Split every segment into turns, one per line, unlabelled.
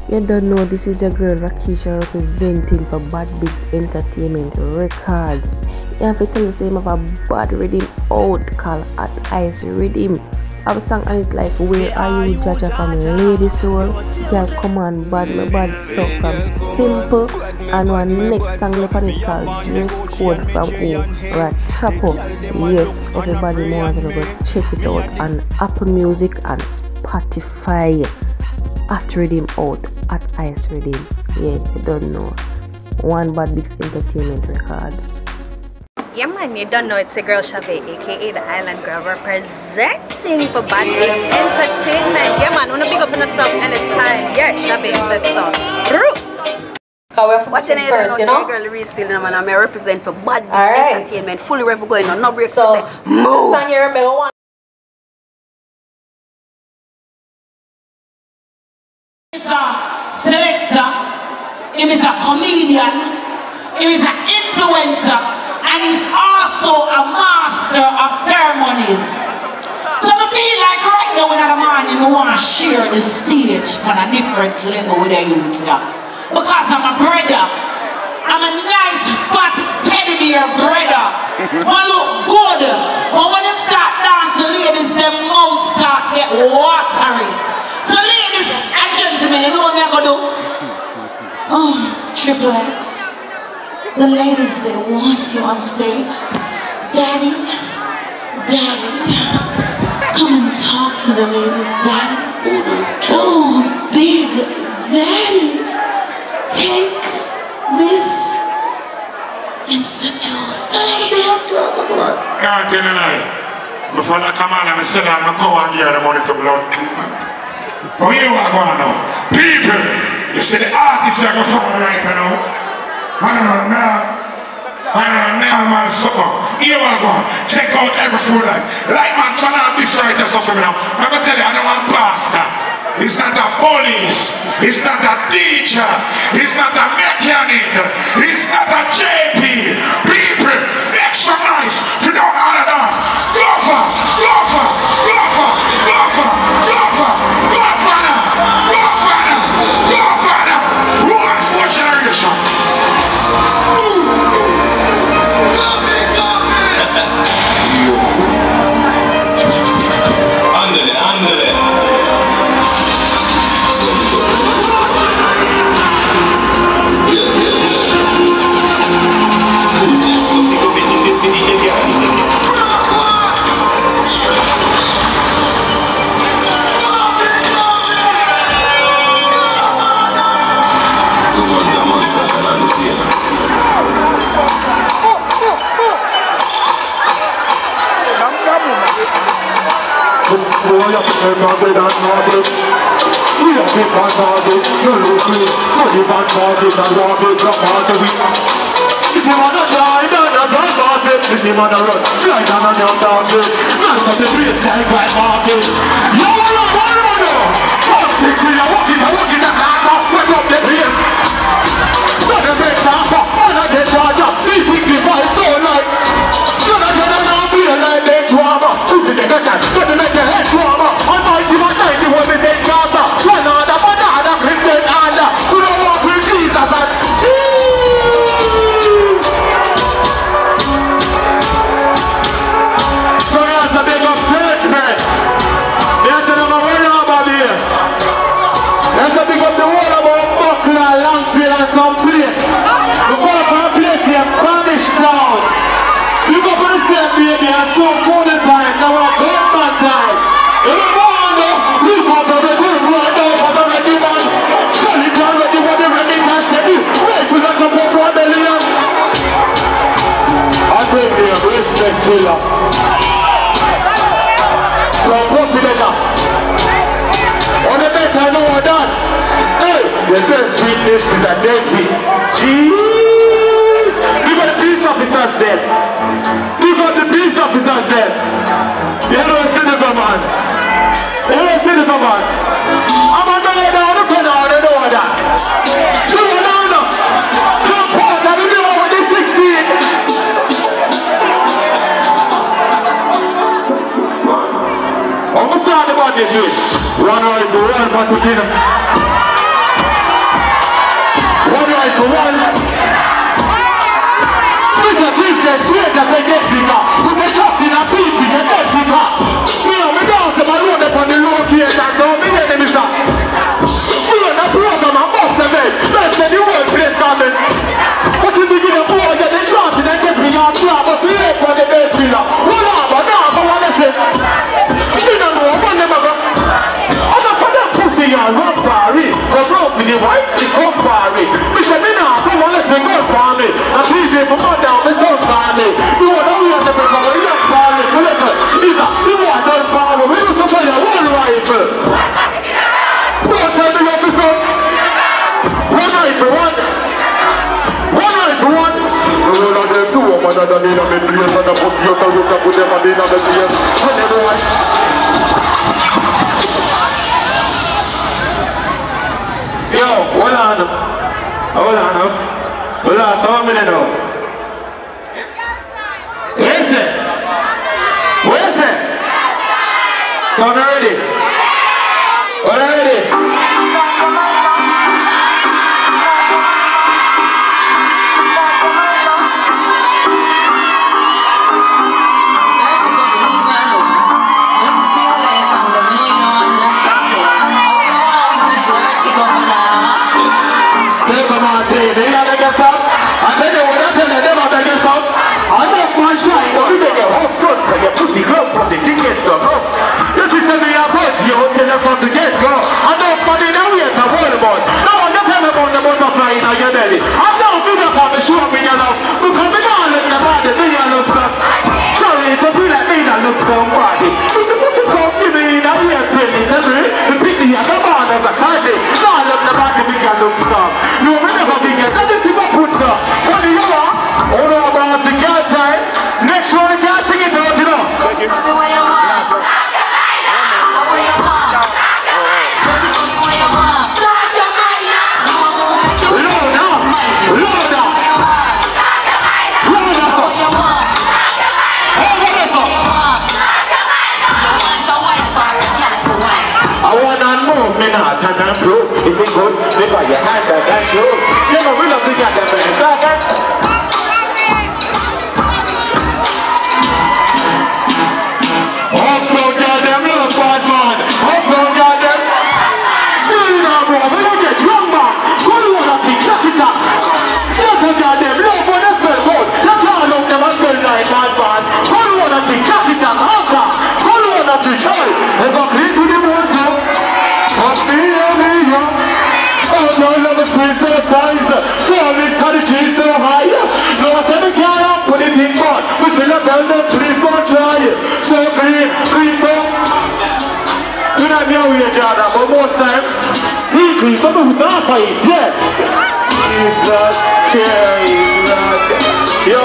You don't know, this is your girl Rakisha representing for Bad Bigs Entertainment Records. You have to tell you, say, I have a bad rhythm out called At Ice Rhythm. I have a song on it like Where Are You Jaja from Lady Soul. Girl, come on, bad, my bad so from Simple. And one next song left on it called Dress Code from Rachapo. Yes, everybody knows I'm gonna go check it out on Apple Music and Spotify. At Rhythm out, At Ice Rhythm. Yeah, you don't know. One Bad Bigs Entertainment Records.
Yeah man, you don't know, it's your girl Chavez, aka the Island Girl, representing for Bad Bigs Entertainment. Yeah man, wanna big up on the stuff anytime. Yeah, Chavez says so.
What's your name first, you know?
Girl Reese still, man. I represent for Bad Bigs Entertainment. Fully rev going on, no break.
So,
move.
Song you remember one.
Selector, he is a comedian, he is an influencer, and he's also a master of ceremonies. So I feel like right now in the morning I want to share the stage on a different level with the youths. Because I'm a brother. I'm a nice fat teddy bear brother. I look good. But when they start dancing, ladies, their mouths start get watery. So ladies and gentlemen, you know what I'm going to do? Oh, Triple X. The ladies, they want you on stage. Daddy, Daddy. Come and talk to the ladies, Daddy. Oh, big Daddy. Take this and seduce the ladies.
Can't tell you lie. Before I come on, I'm saying I'm going to go and give the money to blood clean. But here we are going now. People, you see the artists are going to follow right now. I don't know, man, summer. Here we are going. Check out every food like man, turn out this right or something now. I'm going to tell you, I don't want pastor. He's not a police. He's not a teacher. He's not a mechanic. He's not a JP. People, make some noise. You don't honor that. Govana. One for generation. Run away to run, but to
night for one. This is business straight as a dead bigger. Put the trust in a people, you dead bigger. You know, me down to my road up on the location, so me get them, mister. We on a program, I bust them in. Let's get the whole place coming. But you begin to pour, get the chance in a dead bigger, but we ain't for the dead bigger. Hold on, but now, I want to say. You don't know, I want them to go. I'm not for that pussy, y'all, run party. Go round to the white, stick up party. Me say, me now, come on, let's go for me. And please, if I'm not down, me son party. You want to hear the people, but you don't party. Is that, you want to party. We used to play a one rifle. What's that big officer? One rifle, one. One rifle, one. All of them do a man and in a bed place and a pussy out a rook and put them in a bed place. And everyone. Yo, hold on. Hold on. Hold on, so a minute now. Where is it? Where is it? So I'm ready. Are you ready? From the get-go, I don't money now yet, I worry about. No one can tell me about the butterfly in your belly. I don't feel like I'm sure me enough. Because me not let the body be a look so. Sorry if you feel like me not look somebody. If the pussy come give me in a ear penny, tell me, the pity at the bar as a sergeant. Now let the body be a look stop. No, me never be a that if you go put her. What do you want? All about the girl time. Next one you can sing it out, you know. Thank you. If it's good, they buy your hand back and show. You know, we love to get them back. Hope don't get them, look bad man. Hope don't get them. You know, bro, we don't get drunk, man. Go to one of the chuck. Don't get them, look for the spell code. You can't look them and spell like man. Go to one of the chuck, answer. Go to one of the child. They go clean to the most. Sorry, the cheese so high. No, I said we can't put it in front. We still tell them, please don't try it. So clean, so. You know, we're Jada, but most time, we clean, but we don't fight, yeah. Jesus Christ, yo.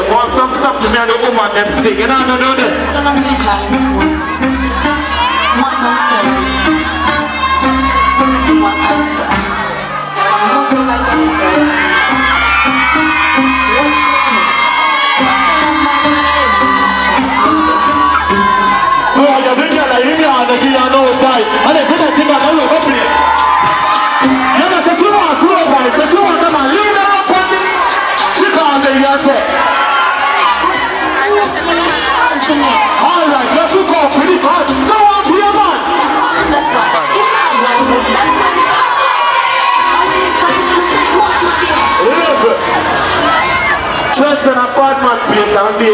Want some to me and the woman them singing, I don't know that. want some service. That's one answer. Most of my Jamaica. Watch me.
Oh, you're the girl in here and you know time. And they put a thing on all over play. You know, so she wants to over, so she wants them and lead her up on it. She can't be yourself. Alright, just look out for the fan. So on to your man.
That's right. If not one, that's one.
Church on a bad man place and be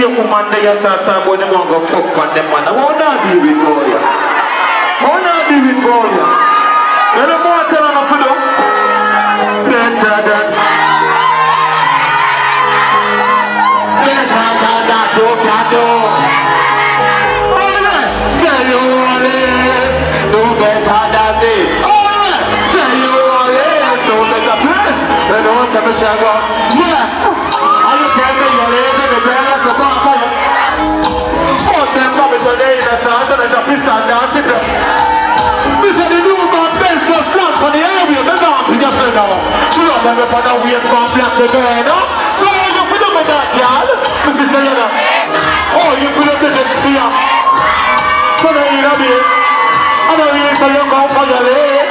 a woman there you start talking about them want to go fuck on them man. I want to be with boy. I want to be with boy. You know what I'm telling you for them? Better than that you can do. Oh yeah, say you want it, do better than me. Oh yeah, say you want it, do better place. You know what's up, Shago? Yeah. Today in the south and the pistol down to them. This is the new man Dancehall slam for the area. The damn thing is now. She don't have a for the waist man black the girl, no? So you feel up with that girl? Mrs. Sayana. Oh, you feel up the jet fear. So they in a bit. I don't really say you come for your leg.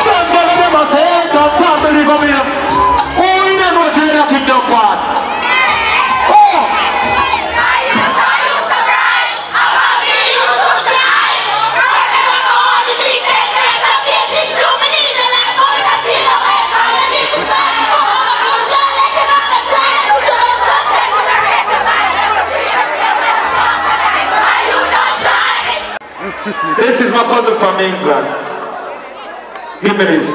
Don't tell them I say, don't can't believe me. Oh, you don't know Jada kick them part. This is my cousin from England. Give me this.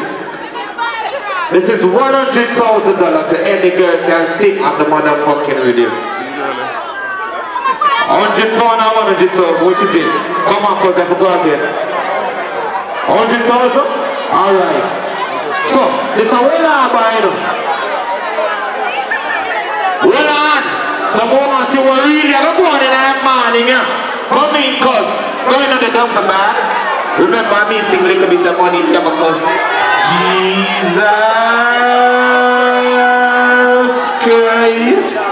This is $100,000 to any girl can sing on the motherfucking rhythm. 100 pound or 100,000, which is it? Come on, cause I forgot it. 100,000? Alright. So, this is a Harbour, you know. Well on. Some woman say, well really, I don't go on in the morning, yeah. Come in, cuz. Going on the dump for bad. Remember me sing a little bit of money in because Jesus Christ.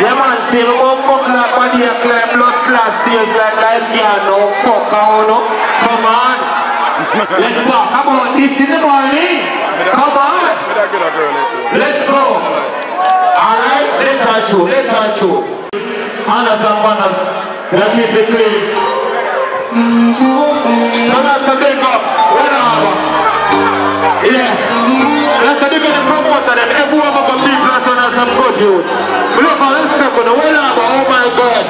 Yeah man, see the one buckle up body and climb blood class tears like life girl no fuck out no. Come on. Let's talk about this in the morning. Come on. Let's go. Alright, let her show. Honors and manners. Let me be clean. So that's a big up. Whatever. Yeah. That's a big up the promoter. Them everyone of the people are some good youth. We look for this step on the whatever. Oh my God.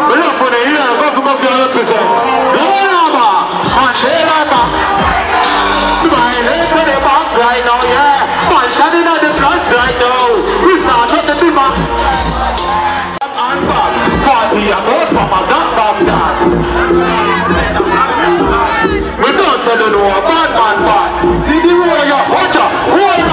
We look for the year. Welcome up to represent. Whatever. Mandela. Smiling to the back right now, yeah. Man shining at the front right now. We start at the bimmer. I'm back. 40 and most from a gun back down. We don't tell you no bad man bad. See the warrior, watch out, warrior.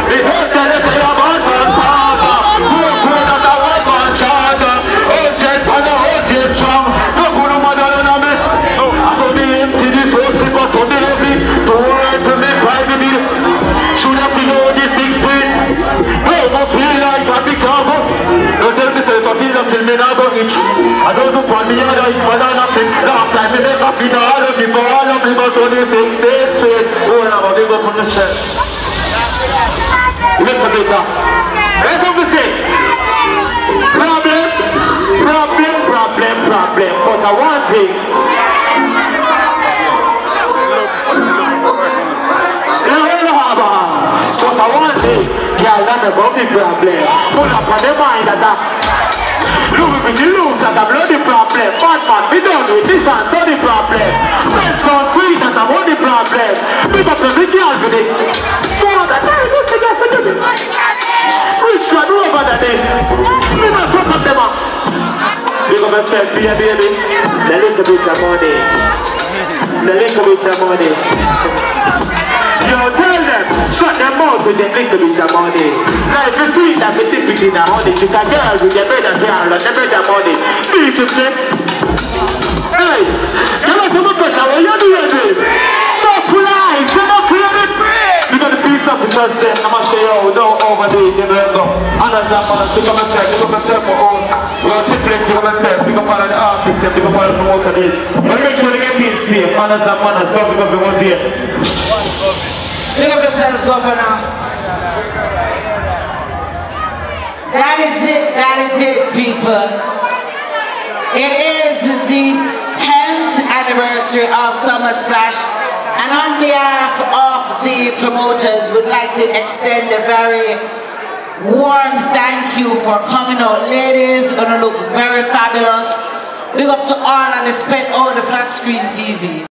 They don't tell you say a bad man father. Too afraid of the white man charger. Old jet and the old jet strong. So good no mother than me. I saw the empty the first tip of the heavy. To right for me private deal. Should have been on the 6 feet. Well, I feel like I become up. Don't tell me say if I feel up till me now go itch. I don't look on the other but I not think. Last time me make a fit all of people all of people to the 6 days straight. Oh, now I big up on the set. Little bit up. That's what we say. Problem. But I want thing. But I want it, girl, that's a big problem. Pull up on the mind that look with the loops that a bloody problem. Bad man, we done with this and so the problem. Friends so sweet that I'm on the problem. Big up to the girls with it. For the time, this is for you. Rich man over the day. We don't fuck up them up. Big up yourself, baby. The little bit of money. Yo, tell them. Shut them out with them little bit of money. Now if you see that we dip it in the honey, it's a girl with the bread and hair and the bread and money. Beat it, hey, tell us some pressure, what you doing? Stop lies, stop feeling it. You got the peace officers there, I must say, oh, don't overdo it, you know, go. Others are man, pick up myself for us. We have triplets, pick up myself, pick up all of the artists, pick up all of the promoter there. But make sure they get things safe, manners and manners, go pick up the ones here.
Pick up yourself, Govana. That is it, people. It is the 10th anniversary of Summer Splash, and on behalf of the promoters, we'd like to extend a very warm thank you for coming out. Ladies, you're gonna look very fabulous. Big up to all and they spent all the flat screen TV.